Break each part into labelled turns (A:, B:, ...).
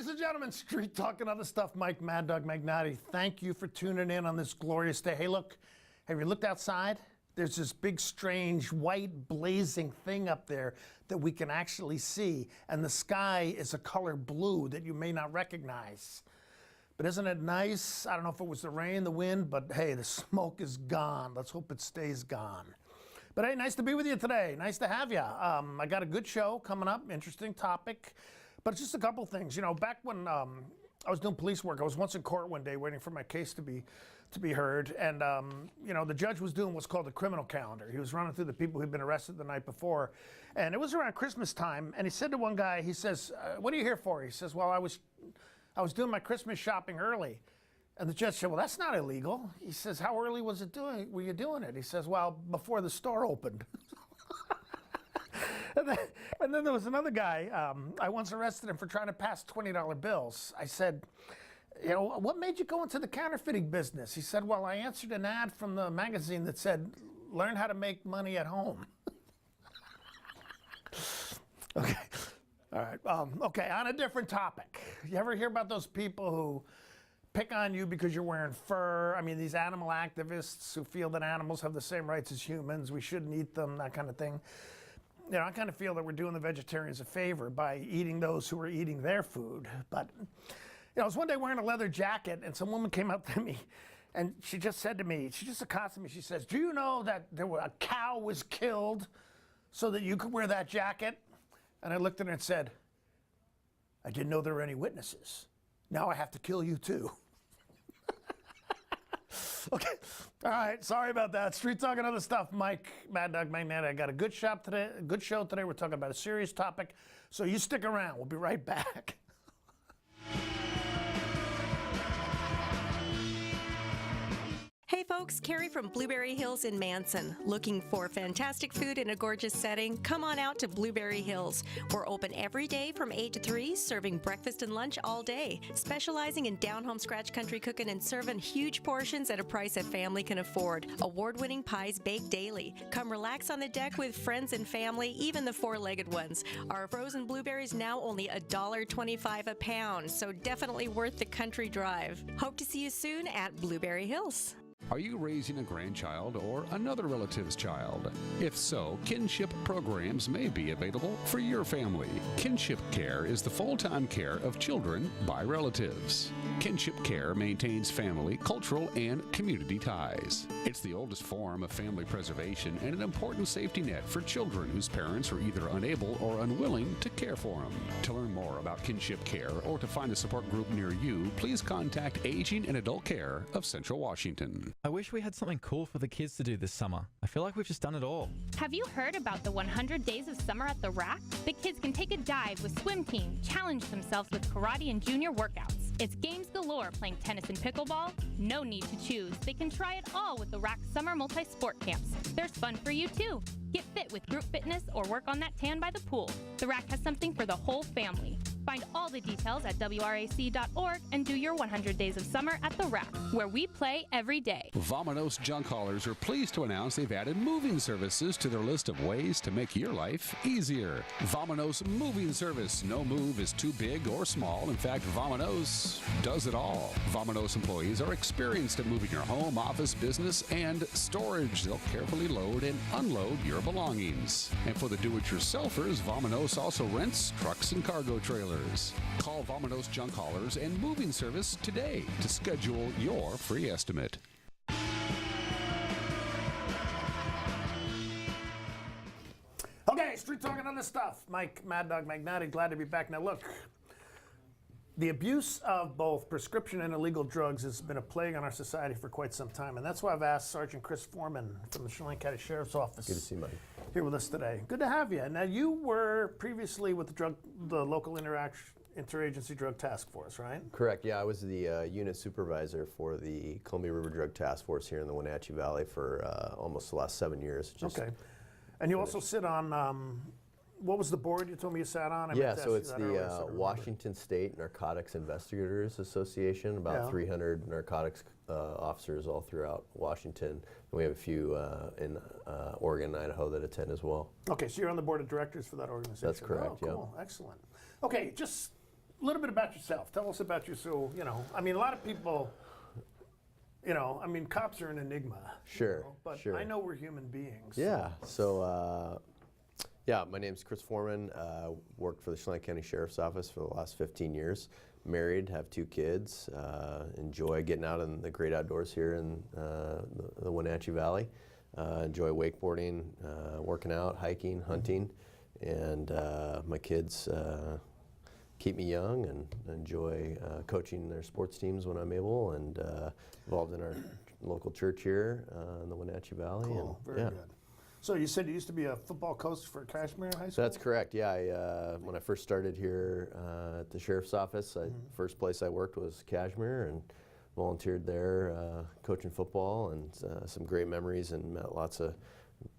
A: Ladies and gentlemen, Street Talk and Other Stuff, Mike Mad Dog Magnati. Thank you for tuning in on this glorious day. Hey, look, have you looked outside? There's this big, strange, white, blazing thing up there that we can actually see, and the sky is a color blue that you may not recognize. But isn't it nice? I don't know if it was the rain, the wind, but hey, the smoke is gone. Let's hope it stays gone. But hey, nice to be with you today. Nice to have you. I got a good show coming up, interesting topic. But it's just a couple things. You know, back when I was doing police work, I was once in court one day waiting for my case to be heard. And, you know, the judge was doing what's called a criminal calendar. He was running through the people who'd been arrested the night before. And it was around Christmas time. And he said to one guy, he says, what are you here for? He says, well, I was doing my Christmas shopping early. And the judge said, well, that's not illegal. He says, how early were you doing it? He says, well, before the store opened. And then there was another guy, I once arrested him for trying to pass $20 bills. I said, you know, what made you go into the counterfeiting business? He said, well, I answered an ad from the magazine that said, learn how to make money at home. Okay, all right, okay, on a different topic. You ever hear about those people who pick on you because you're wearing fur? I mean, these animal activists who feel that animals have the same rights as humans, we shouldn't eat them, that kind of thing. You know, I kind of feel that we're doing the vegetarians a favor by eating those who are eating their food. But, you know, I was one day wearing a leather jacket, and some woman came up to me, and she just said to me, she just accosted me, she says, do you know that a cow was killed so that you could wear that jacket? And I looked at her and said, I didn't know there were any witnesses. Now I have to kill you too. Okay, all right, sorry about that. Street Talk and Other Stuff, Mike, Mad Dog Magnati. I got a good show today. We're talking about a serious topic, so you stick around. We'll be right back.
B: Hey folks, Carrie from Blueberry Hills in Manson. Looking for fantastic food in a gorgeous setting? Come on out to Blueberry Hills. We're open every day from 8 to 3, serving breakfast and lunch all day. Specializing in down-home scratch country cooking and serving huge portions at a price a family can afford. Award-winning pies baked daily. Come relax on the deck with friends and family, even the four-legged ones. Our frozen blueberries now only $1.25 a pound, so definitely worth the country drive. Hope to see you soon at Blueberry Hills.
C: Are you raising a grandchild or another relative's child? If so, kinship programs may be available for your family. Kinship Care is the full-time care of children by relatives. Kinship Care maintains family, cultural, and community ties. It's the oldest form of family preservation and an important safety net for children whose parents are either unable or unwilling to care for them. To learn more about Kinship Care or to find a support group near you, please contact Aging and Adult Care of Central Washington.
D: I wish we had something cool for the kids to do this summer. I feel like we've just done it all.
E: Have you heard about the 100 Days of Summer at the Rack? The kids can take a dive with swim team, challenge themselves with karate and junior workouts. It's games galore playing tennis and pickleball. No need to choose. They can try it all with the Rack Summer Multi-Sport Camps. There's fun for you too. Get fit with group fitness or work on that tan by the pool. The Rack has something for the whole family. Find all the details at wrac.org and do your 100 Days of Summer at the Rack, where we play every day.
C: Vamanos Junk Haulers are pleased to announce they've added moving services to their list of ways to make your life easier. Vamanos Moving Service. No move is too big or small. In fact, Vamanos does it all. Vamanos employees are experienced at moving your home, office, business, and storage. They'll carefully load and unload your belongings. And for the do-it-yourselfers, Vamanos also rents trucks and cargo trailers. Call Vamanos Junk Haulers and Moving Service today to schedule your free estimate.
A: Okay, Street Talk and Other Stuff. Mike, Mad Dog Magnati, glad to be back. Now look, the abuse of both prescription and illegal drugs has been a plague on our society for quite some time, and that's why I've asked Sergeant Chris Foreman from the Chelan County Sheriff's Office.
F: Good to see you, Mike. Here
A: with us today. Good to have you. Now, you were previously with the local interagency drug task force, right?
F: Correct. Yeah, I was the unit supervisor for the Columbia River Drug Task Force here in the Wenatchee Valley for almost the last 7 years.
A: Okay. And you also sit on, what was the board you told me you sat on?
F: Yeah, so it's the Washington State Narcotics Investigators Association, about 300 narcotics officers all throughout Washington. And we have a few in Oregon and Idaho that attend as well.
A: Okay, so you're on the board of directors for that organization.
F: That's correct,
A: cool. Excellent. Okay, just a little bit about yourself. Tell us about you. So, you know, I mean, a lot of people, you know, I mean, cops are an enigma.
F: Sure,
A: You know, but
F: sure.
A: I know we're human beings.
F: Yeah. So, yeah, my name's Chris Foreman. Worked for the Chelan County Sheriff's Office for the last 15 years. Married, have 2 kids. Enjoy getting out in the great outdoors here in the Wenatchee Valley. Enjoy wakeboarding, working out, hiking, hunting, and my kids keep me young and enjoy coaching their sports teams when I'm able, and involved in our local church here in the Wenatchee Valley.
A: Cool.
F: And,
A: Very good. So you said you used to be a football coach for Kashmir High School?
F: That's correct. Yeah, when I first started here at the sheriff's office, first place I worked was Kashmir, and volunteered there coaching football, and some great memories, and met lots of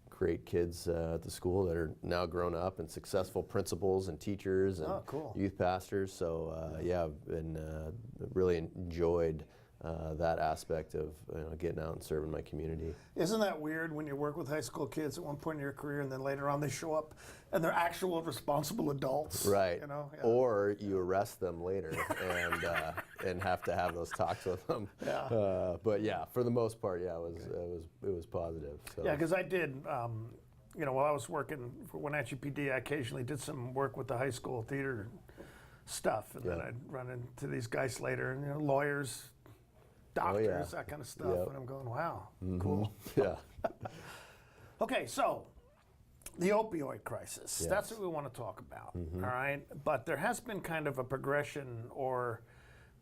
F: great kids at the school that are now grown up and successful principals and teachers and youth pastors. So yeah, I've been really enjoyed that aspect of getting out and serving my community.
A: Isn't that weird when you work with high school kids at one point in your career, and then later on they show up and they're actual responsible adults?
F: Right.
A: You know? Yeah.
F: Or you arrest them later and have to have those talks with them.
A: Yeah.
F: But yeah, for the most part, yeah, it was positive. So.
A: Yeah, because I did. You know, while I was working for Wenatchee PD, I occasionally did some work with the high school theater stuff, and then I'd run into these guys later, and you know, lawyers, doctors, that kind of stuff, and I'm going, wow, cool.
F: Yeah.
A: Okay, so the opioid crisis, that's what we want to talk about, all right? But there has been kind of a progression or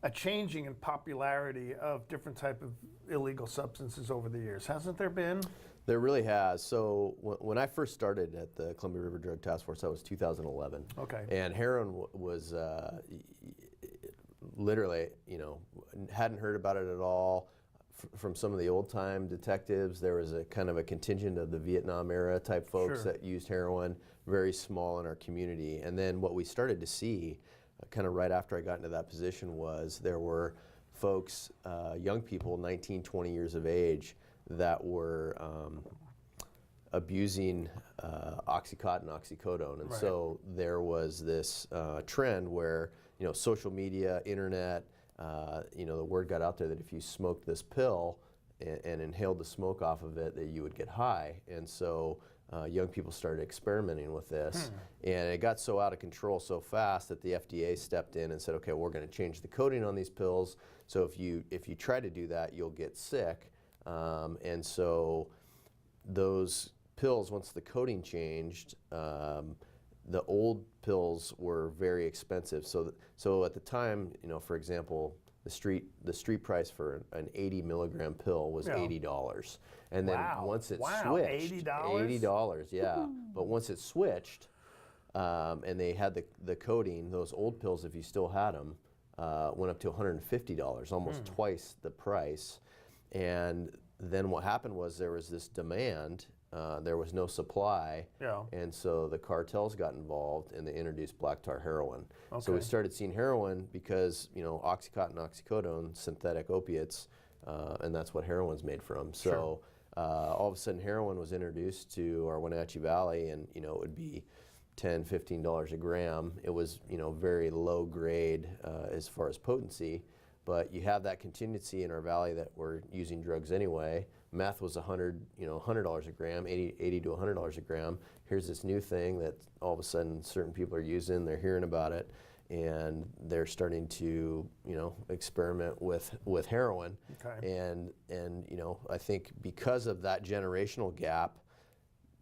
A: a changing in popularity of different type of illegal substances over the years, hasn't there been?
F: There really has. So when I first started at the Columbia River Drug Task Force, that was 2011.
A: Okay.
F: And heroin was literally, you know, hadn't heard about it at all. From some of the old time detectives, there was a kind of a contingent of the Vietnam era type folks that used heroin, very small in our community. And then what we started to see kind of right after I got into that position was there were folks, young people, 19, 20 years of age, that were abusing Oxycontin, oxycodone. And so there was this trend where, you know, social media, internet, you know, the word got out there that if you smoked this pill and inhaled the smoke off of it, that you would get high. And so young people started experimenting with this. And it got so out of control so fast that the FDA stepped in and said, okay, we're going to change the coding on these pills. So if you try to do that, you'll get sick. And so those pills, once the coding changed, the old pills were very expensive. So at the time, you know, for example, the street price for an 80 milligram pill was $80. And then once it switched, $80, yeah. But once it switched, and they had the coding, those old pills, if you still had them, went up to $150, almost twice the price. And then what happened was there was this demand, there was no supply, and so the cartels got involved and they introduced black tar heroin. So we started seeing heroin because, you know, Oxycontin, oxycodone, synthetic opiates, and that's what heroin's made from. So all of a sudden heroin was introduced to our Wenatchee Valley, and, you know, it would be $10, $15 a gram. It was, you know, very low grade as far as potency. But you have that contingency in our valley that we're using drugs anyway. Meth was $100 a gram, $80 to $100 a gram. Here's this new thing that all of a sudden certain people are using. They're hearing about it, and they're starting to, you know, experiment with heroin. And you know, I think because of that generational gap,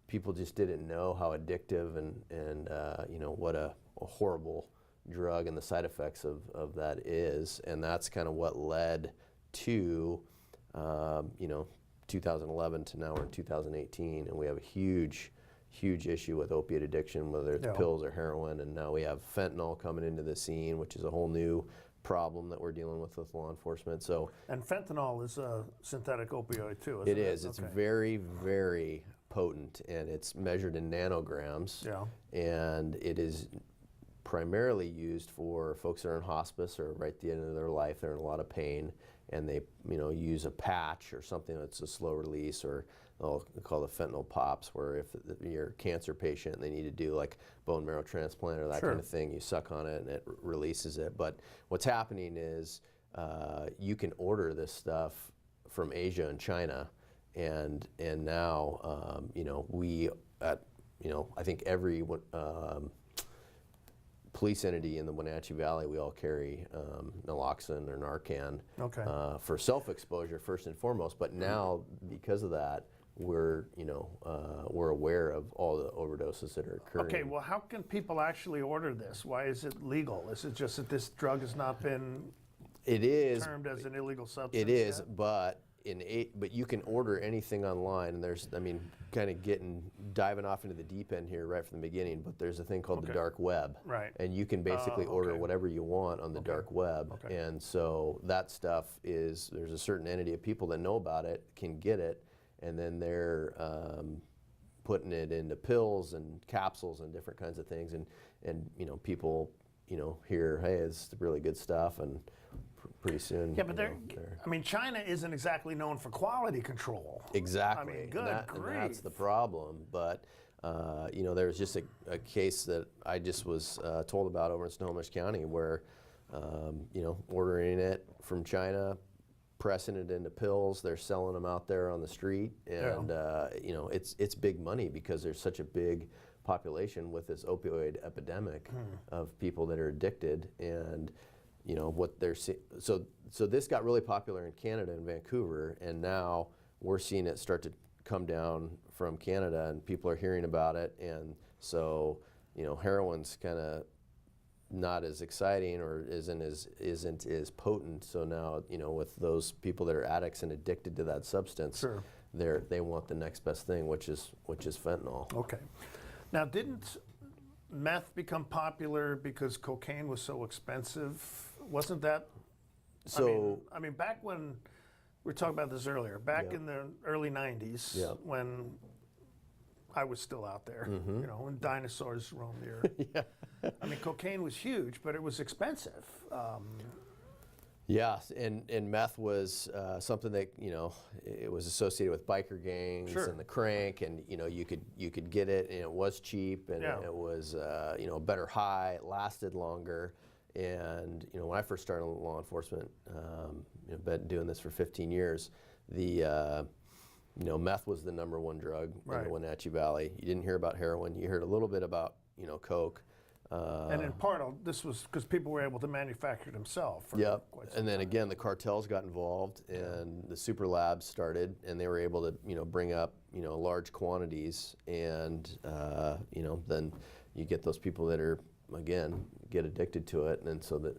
F: people just didn't know how addictive and you know, what a horrible drug and the side effects of that is. And that's kind of what led to you know, 2011 to now we're in 2018, and we have a huge issue with opiate addiction, whether it's pills or heroin. And now we have fentanyl coming into the scene, which is a whole new problem that we're dealing with law enforcement. So, and
A: fentanyl is a synthetic opioid too, isn't it?
F: It is. It's very, very potent, and it's measured in nanograms. And it is primarily used for folks that are in hospice or right at the end of their life. They're in a lot of pain, and they, you know, use a patch or something that's a slow release, or they call the fentanyl pops, where if you're a cancer patient and they need to do like bone marrow transplant or that kind of thing, you suck on it and it releases it. But what's happening is you can order this stuff from Asia and China, and now we at I think every police entity in the Wenatchee Valley, we all carry naloxone or Narcan for self-exposure first and foremost. But now, because of that, we're aware of all the overdoses that are occurring.
A: Okay, well, how can people actually order this? Why is it legal? Is it just that this drug has not been termed as an illegal substance?
F: It is,
A: yet?
F: but you can order anything online, and there's, kind of diving off into the deep end here right from the beginning, but there's a thing called the dark web.
A: Right.
F: And you can basically order whatever you want on the dark web.
A: Okay.
F: And so that stuff there's a certain entity of people that know about it, can get it, and then they're putting it into pills and capsules and different kinds of things, and people hear, hey, it's really good stuff, and pretty soon.
A: Yeah, but China isn't exactly known for quality control.
F: Exactly.
A: Good
F: and that's the problem. But there was just a case that I just was told about over in Snohomish County where ordering it from China, pressing it into pills, they're selling them out there on the street, and it's big money because there's such a big population with this opioid epidemic of people that are addicted, and what they're so this got really popular in Canada and Vancouver, and now we're seeing it start to come down from Canada, and people are hearing about it, and so heroin's kind of not as exciting or isn't as potent. So now with those people that are addicts and addicted to that substance, they want the next best thing, which is fentanyl.
A: Okay. Now, didn't meth become popular because cocaine was so expensive? Wasn't that?
F: So
A: back when we were talking about this earlier, back in the early '90s, when I was still out there, when dinosaurs roamed the earth. Cocaine was huge, but it was expensive.
F: Yes, and meth was something that it was associated with biker gangs and the crank, and you could get it, and it was cheap, and it was a better high, it lasted longer, and when I first started in law enforcement, been doing this for 15 years, the meth was the #1 drug in the Wenatchee Valley. You didn't hear about heroin. You heard a little bit about coke.
A: And in part, this was because people were able to manufacture it themselves.
F: Yep. And then again, the cartels got involved, and the super labs started, and they were able to bring up large quantities, and then you get those people that are get addicted to it, and so that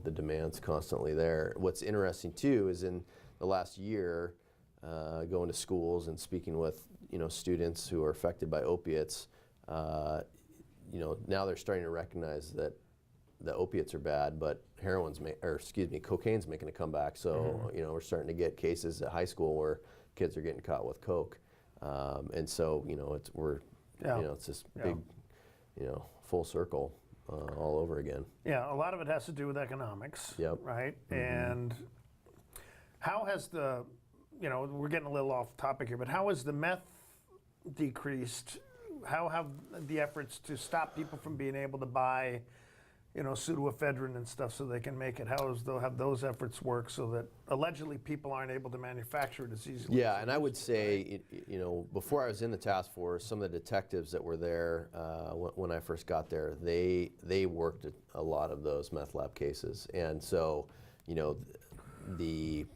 F: the demand's constantly there. What's interesting too is in the last year, going to schools and speaking with students who are affected by opiates. Now they're starting to recognize that the opiates are bad, but cocaine's making a comeback. So we're starting to get cases at high school where kids are getting caught with coke, and so it's this big full circle all over again.
A: Yeah, a lot of it has to do with economics.
F: Yep.
A: Right. And how has we're getting a little off topic here, but how has the meth decreased? How have the efforts to stop people from being able to buy, pseudoephedrine and stuff so they can make it? Have those efforts worked so that allegedly people aren't able to manufacture it as easily?
F: Yeah, and I would say, before I was in the task force, some of the detectives that were there when I first got there, they worked a lot of those meth lab cases, and so, the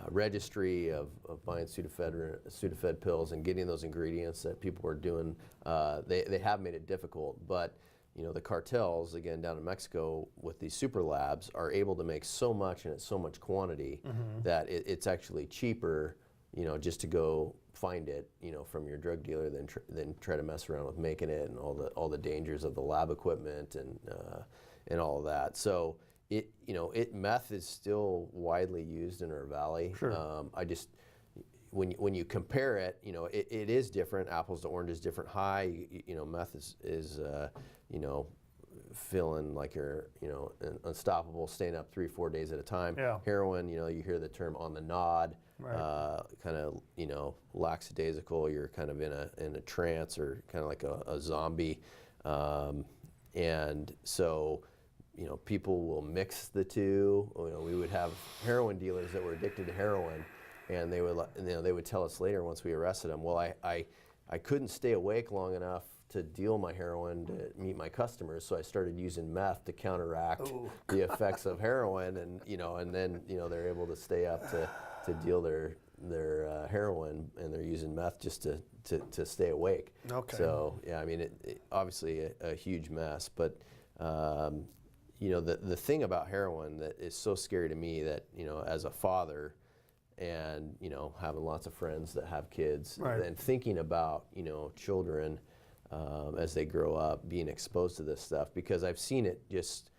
F: registry of buying Sudafed pills and getting those ingredients that people were doing, they have made it difficult. But the cartels, again, down in Mexico with these super labs, are able to make so much and at so much quantity that it's actually cheaper, just to go find it, from your drug dealer than try to mess around with making it and all the dangers of the lab equipment and all of that. So. Meth is still widely used in our valley.
A: Sure.
F: When you compare it, it is different. Apples to oranges, different high. Meth is feeling like you're unstoppable, staying up 3-4 days at a time.
A: Yeah.
F: Heroin, you hear the term on the nod. kind of, lackadaisical. You're kind of in a trance or kind of like a zombie. And so, people will mix the two. We would have heroin dealers that were addicted to heroin, and they would tell us later once we arrested them, well, I couldn't stay awake long enough to deal my heroin to meet my customers, so I started using meth to counteract the effects of heroin, and then they're able to stay up to deal their heroin, and they're using meth just to stay awake.
A: Okay.
F: So yeah, I mean, it obviously a huge mess, but the thing about heroin that is so scary to me that as a father, and having lots of friends that have kids,
A: right.
F: and thinking about children as they grow up being exposed to this stuff, because I've seen it just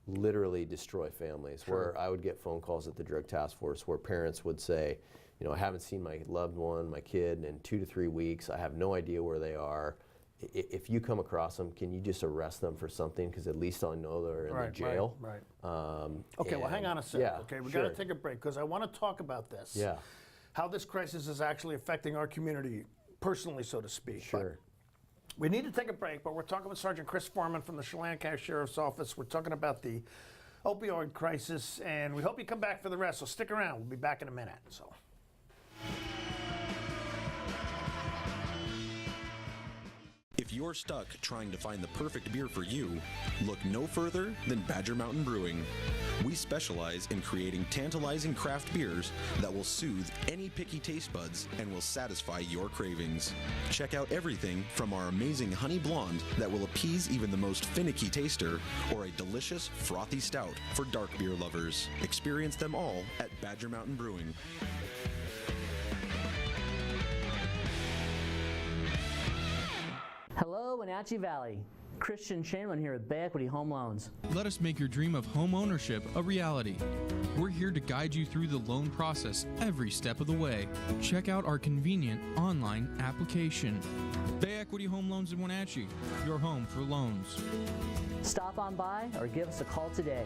F: literally destroy families.
A: Sure.
F: Where I would get phone calls at the Drug Task Force where parents would say, I haven't seen my loved one, my kid, in 2 to 3 weeks. I have no idea where they are. If you come across them, can you just arrest them for something? Because at least I'll know they're in the jail.
A: Right. Okay, well, hang on a second.
F: Yeah,
A: okay, we
F: sure.
A: got to take a break because I want to talk about this.
F: Yeah.
A: How this crisis is actually affecting our community personally, so to speak.
F: Sure.
A: But we need to take a break, but we're talking with Sergeant Chris Foreman from the Chelan County Sheriff's Office. We're talking about the opioid crisis, and we hope you come back for the rest. So stick around. We'll be back in a minute. So.
G: If you're stuck trying to find the perfect beer for you, look no further than Badger Mountain Brewing. We specialize in creating tantalizing craft beers that will soothe any picky taste buds and will satisfy your cravings. Check out everything from our amazing honey blonde that will appease even the most finicky taster, or a delicious frothy stout for dark beer lovers. Experience them all at Badger Mountain Brewing.
H: Hello, Wenatchee Valley. Christian Shanlin here with Bay Equity Home Loans.
I: Let us make your dream of home ownership a reality. We're here to guide you through the loan process every step of the way. Check out our convenient online application. Bay Equity Home Loans in Wenatchee, your home for loans.
H: Stop on by or give us a call today.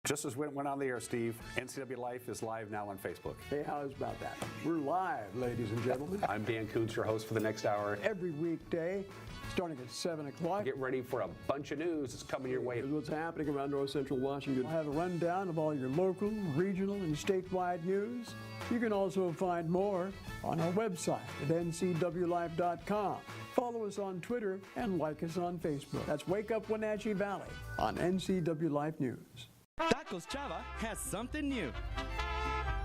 J: Just as we went on the air, Steve, NCW Life is live now on Facebook.
K: Hey, how's about that? We're live, ladies and gentlemen.
J: I'm Dan Kuntz, your host for the next hour.
K: Every weekday, starting at 7 o'clock.
J: Get ready for a bunch of news that's coming your way.
K: Here's what's happening around North Central Washington. We'll have a rundown of all your local, regional, and statewide news. You can also find more on our website at ncwlife.com. Follow us on Twitter and like us on Facebook. That's Wake Up Wenatchee Valley on NCW Life News.
L: Tacos Chava has something new.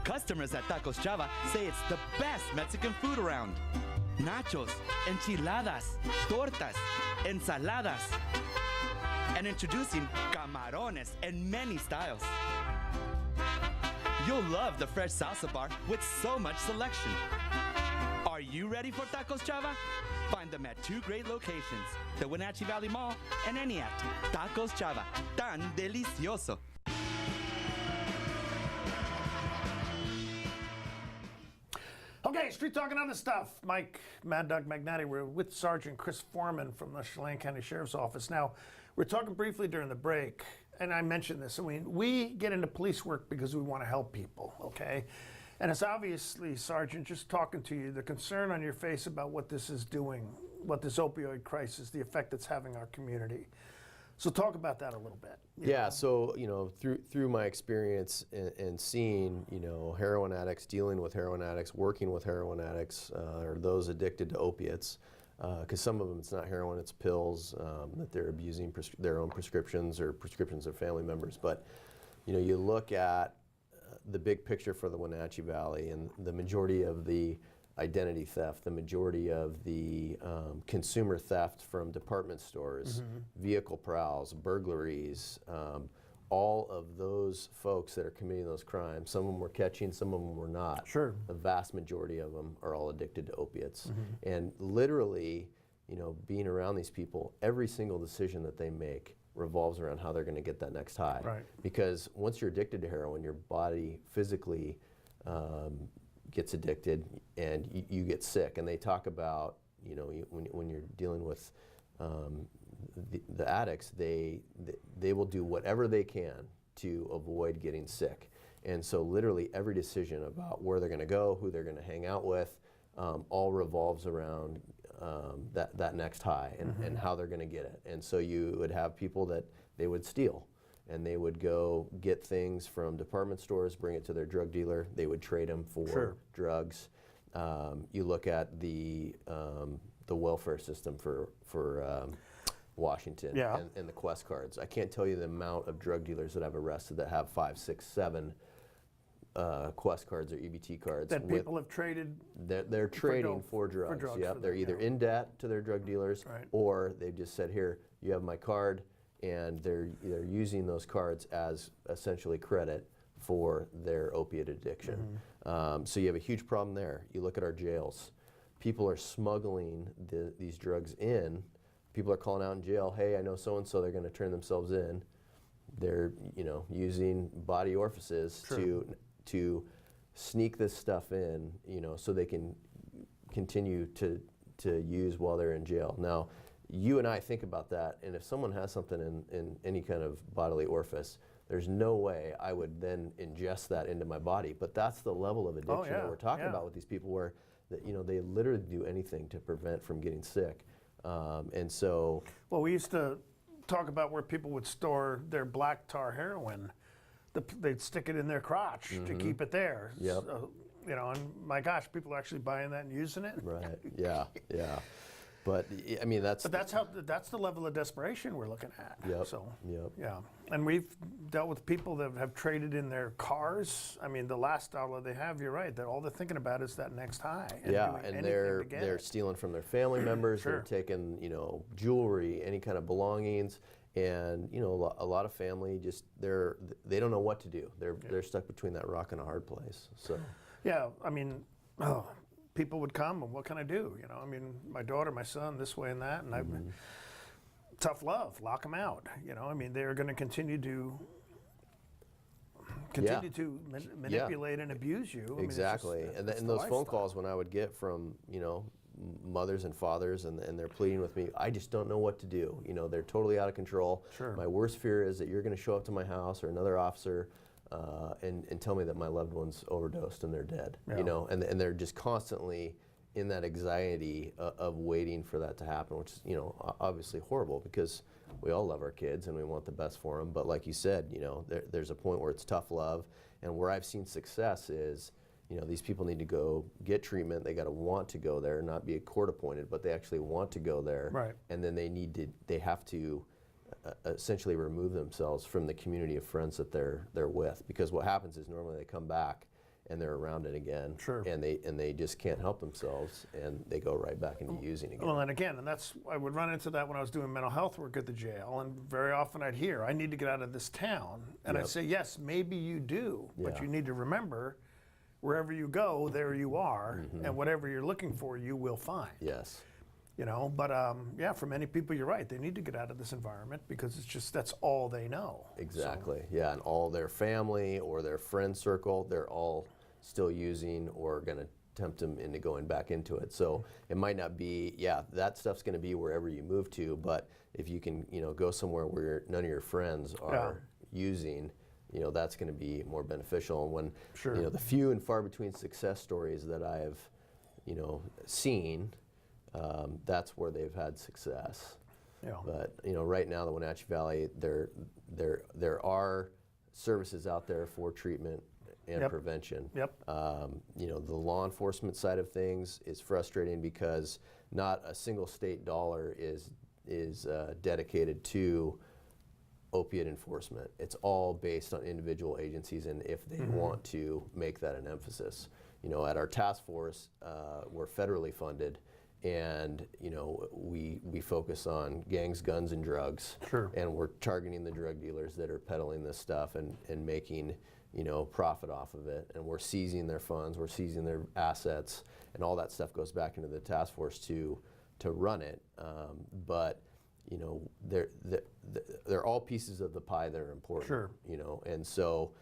L: Customers at Tacos Chava say it's the best Mexican food around. Nachos, enchiladas, tortas, ensaladas. And introducing camarones in many styles. You'll love the fresh salsa bar with so much selection. Are you ready for Tacos Chava? Find them at 2 great locations, the Wenatchee Valley Mall and ENIAC. Tacos Chava, tan delicioso.
A: Okay, Street Talking Other Stuff. Mike, Mad Dog Magnati. We're with Sergeant Chris Foreman from the Chelan County Sheriff's Office. Now, we're talking briefly during the break, and I mentioned this. I mean, we get into police work because we want to help people, okay? And it's obviously, Sergeant, just talking to you, the concern on your face about what this is doing, what this opioid crisis, the effect it's having on our community. So talk about that a little bit.
F: Yeah, so through my experience and seeing heroin addicts, dealing with heroin addicts, working with heroin addicts, or those addicted to opiates, because some of them it's not heroin, it's pills that they're abusing their own prescriptions or prescriptions of family members. But you look at the big picture for the Wenatchee Valley, and the majority of the identity theft, the majority of the consumer theft from department stores, vehicle prowls, burglaries, all of those folks that are committing those crimes, some of them we're catching, some of them we're not.
A: Sure.
F: The vast majority of them are all addicted to opiates. And literally, being around these people, every single decision that they make revolves around how they're going to get that next high.
A: Right.
F: Because once you're addicted to heroin, your body physically gets addicted and you get sick. And they talk about when you're dealing with the addicts, they will do whatever they can to avoid getting sick. And so literally every decision about where they're going to go, who they're going to hang out with, all revolves around that next high and how they're going to get it. And so you would have people that they would steal, and they would go get things from department stores, bring it to their drug dealer. They would trade them for drugs. You look at the welfare system for Washington and the Quest cards. I can't tell you the amount of drug dealers that I've arrested that have 5, 6, 7 Quest cards or EBT cards.
A: That people have traded.
F: They're trading for drugs. They're either in debt to their drug dealers, or they've just said, here, you have my card, and they're using those cards as essentially credit for their opiate addiction. So you have a huge problem there. You look at our jails. People are smuggling these drugs in. People are calling out in jail, hey, I know so-and-so, they're going to turn themselves in. They're using body orifices to sneak this stuff in, so they can continue to use while they're in jail. Now, you and I think about that, and if someone has something in any kind of bodily orifice, there's no way I would then ingest that into my body. But that's the level of addiction that we're talking about with these people, where they literally do anything to prevent from getting sick. And so,
A: well, we used to talk about where people would store their black tar heroin. They'd stick it in their crotch to keep it there. And my gosh, people are actually buying that and using it.
F: Right. Yeah. But I mean, that's
A: the level of desperation we're looking at. Yeah, and we've dealt with people that have traded in their cars. I mean, the last dollar they have, you're right, that all they're thinking about is that next high. And
F: and they're stealing from their family members. They're taking jewelry, any kind of belongings, and a lot of family just they don't know what to do. They're stuck between that rock and a hard place. So
A: I mean. People would come, and what can I do? I mean, my daughter, my son, this way and that, and tough love, lock them out. I mean, they're going to continue to manipulate and abuse you.
F: Exactly.
A: I mean,
F: and those phone calls when I would get from mothers and fathers, and they're pleading with me, I just don't know what to do. They're totally out of control. My worst fear is that you're going to show up to my house or another officer and tell me that my loved one's overdosed and they're dead. And they're just constantly in that anxiety of waiting for that to happen, which is obviously horrible, because we all love our kids and we want the best for them. But like you said, there's a point where it's tough love, and where I've seen success is these people need to go get treatment. They got to want to go there, not be court appointed, but they actually want to go there. And then they have to essentially remove themselves from the community of friends that they're with, because what happens is normally they come back and they're around it again, and they just can't help themselves, and they go right back into using again.
A: Well, and that's I would run into that when I was doing mental health work at the jail, and very often I'd hear, I need to get out of this town, and I'd say, yes, maybe you do, but you need to remember, wherever you go, there you are, and whatever you're looking for, you will find.
F: Yes.
A: But for many people, you're right. They need to get out of this environment, because it's just, that's all they know.
F: Exactly. And all their family or their friend circle, they're all still using or going to tempt them into going back into it. So it might not be, that stuff's going to be wherever you move to, but if you can, go somewhere where none of your friends are using, that's going to be more beneficial. And when, the few and far between success stories that I've, seen, that's where they've had success. But right now, the Wenatchee Valley, there are services out there for treatment and prevention. The law enforcement side of things is frustrating, because not a single state dollar is dedicated to opiate enforcement. It's all based on individual agencies, and if they want to make that an emphasis. At our task force, we're federally funded, and we focus on gangs, guns, and drugs. And we're targeting the drug dealers that are peddling this stuff and making profit off of it. And we're seizing their funds, we're seizing their assets, and all that stuff goes back into the task force to run it. But they're all pieces of the pie that are important. And so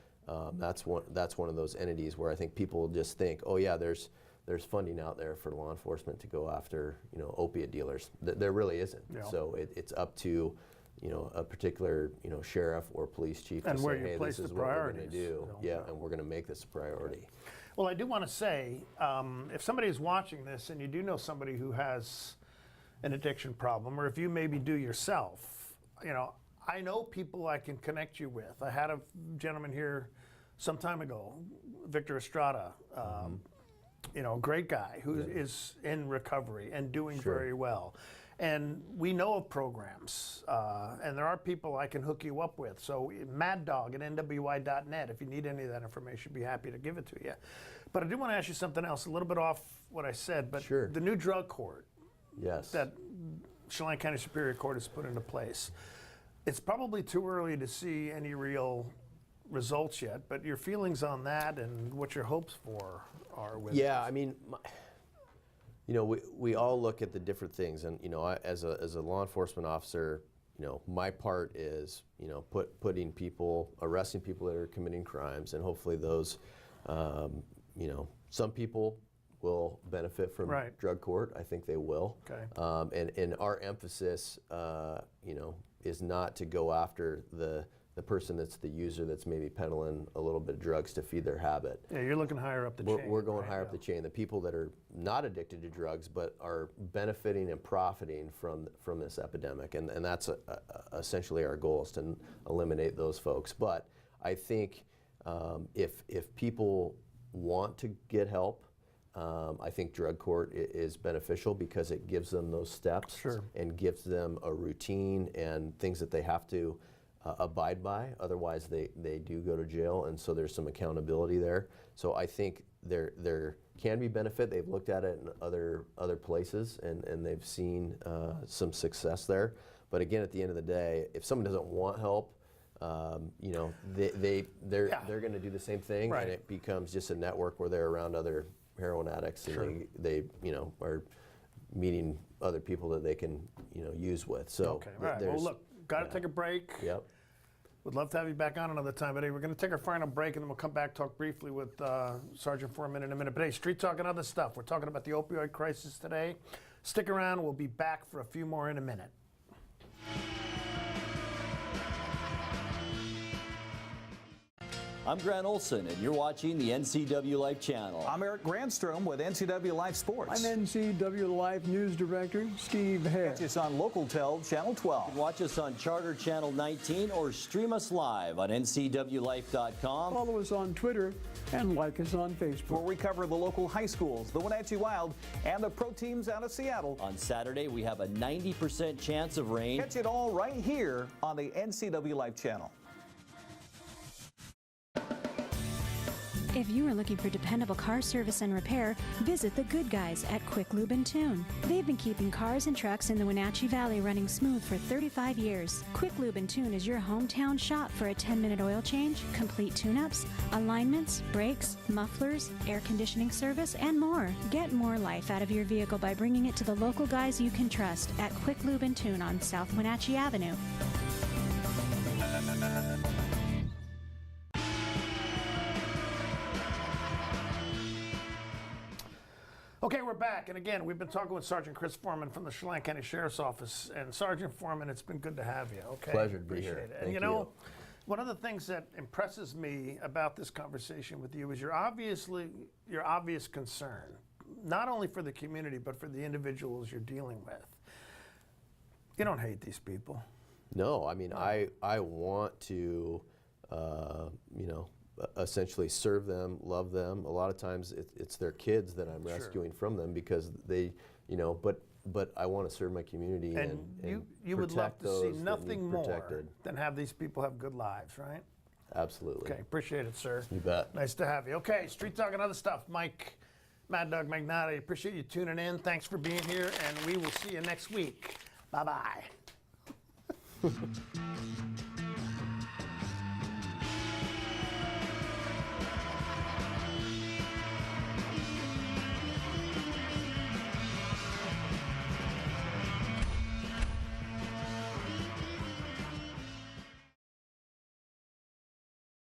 F: that's one of those entities where I think people just think, oh yeah, there's there's funding out there for law enforcement to go after, you know, opiate dealers. There really isn't.
A: Yeah.
F: So it's up to, you know, a particular, you know, sheriff or police chief
A: And
F: to
A: where
F: say,
A: you
F: hey,
A: place
F: this is
A: the
F: what we're going to
A: priorities,
F: do.
A: you know.
F: Yeah, and we're going to make this a priority.
A: Well, I do want to say, if somebody is watching this and you do know somebody who has an addiction problem, or if you maybe do yourself, you know, I know people I can connect you with. I had a gentleman here some time ago, Victor Estrada, you know, a great guy who is in recovery and doing very well. And we know of programs, and there are people I can hook you up with. So Mad Dog at NWI.net, if you need any of that information, be happy to give it to you. But I do want to ask you something else, a little bit off what I said, but the new drug court that Chelan County Superior Court has put into place, it's probably too early to see any real results yet, but your feelings on that and what your hopes for are with it.
F: I mean, you know, we all look at the different things, and you know, as a law enforcement officer, you know, my part is, you know, arresting people that are committing crimes, and hopefully those, you know, some people will benefit from drug court. I think they will.
A: Okay.
F: And our emphasis, you know, is not to go after the person that's the user that's maybe peddling a little bit of drugs to feed their habit.
A: Yeah, you're looking higher up the chain.
F: We're going higher up the chain. The people that are not addicted to drugs but are benefiting and profiting from this epidemic, and that's essentially our goal, is to eliminate those folks. But I think if people want to get help, I think drug court is beneficial because it gives them those steps and gives them a routine and things that they have to abide by. Otherwise, they do go to jail, and so there's some accountability there. So I think there can be benefit. They've looked at it in other places, and they've seen some success there. But again, at the end of the day, if someone doesn't want help, you know, they're going to do the same thing, and it becomes just a network where they're around other heroin addicts, and they you know, are meeting other people that they can, you know, use with. So
A: okay, all right. Well, look, got to take a break.
F: Yep.
A: Would love to have you back on another time, but hey, we're going to take our final break, and then we'll come back, talk briefly with Sergeant Foreman in a minute. But hey, Street Talk and other stuff. We're talking about the opioid crisis today. Stick around. We'll be back for a few more in a minute.
M: I'm Grant Olson, and you're watching the NCW Life channel.
N: I'm Eric Grandstrom with NCW Life Sports.
K: I'm NCW Life News Director Steve Hare.
N: Watch us on Local Tel Channel 12.
M: Watch us on Charter Channel 19 or stream us live on ncwlife.com.
K: Follow us on Twitter and like us on Facebook.
N: Where we cover the local high schools, the Wenatchee Wild, and the pro teams out of Seattle.
M: On Saturday, we have a 90% chance of rain.
N: Catch it all right here on the NCW Life channel.
O: If you are looking for dependable car service and repair, visit the good guys at Quick Lube and Tune. They've been keeping cars and trucks in the Wenatchee Valley running smooth for 35 years. Quick Lube and Tune is your hometown shop for a 10-minute oil change, complete tune-ups, alignments, brakes, mufflers, air conditioning service, and more. Get more life out of your vehicle by bringing it to the local guys you can trust at Quick Lube and Tune on South Wenatchee Avenue.
A: Okay, we're back, and again, we've been talking with Sergeant Chris Foreman from the Chelan County Sheriff's Office. And Sergeant Foreman, it's been good to have you. Okay,
F: pleasure to be here.
A: Appreciate it. And you know, one of the things that impresses me about this conversation with you is your obvious concern, not only for the community but for the individuals you're dealing with. You don't hate these people.
F: No, I mean, I want to, you know, essentially serve them, love them. A lot of times it's their kids that I'm rescuing from them because they, you know, but I want to serve my community and
A: you would love to see nothing more
F: protected.
A: than have these people have good lives, right?
F: Absolutely.
A: Okay, appreciate it, sir.
F: You bet.
A: Nice to have you. Okay, Street Talk and other stuff. Mike, Mad Dog Magnotti, appreciate you tuning in. Thanks for being here, and we will see you next week. Bye-bye.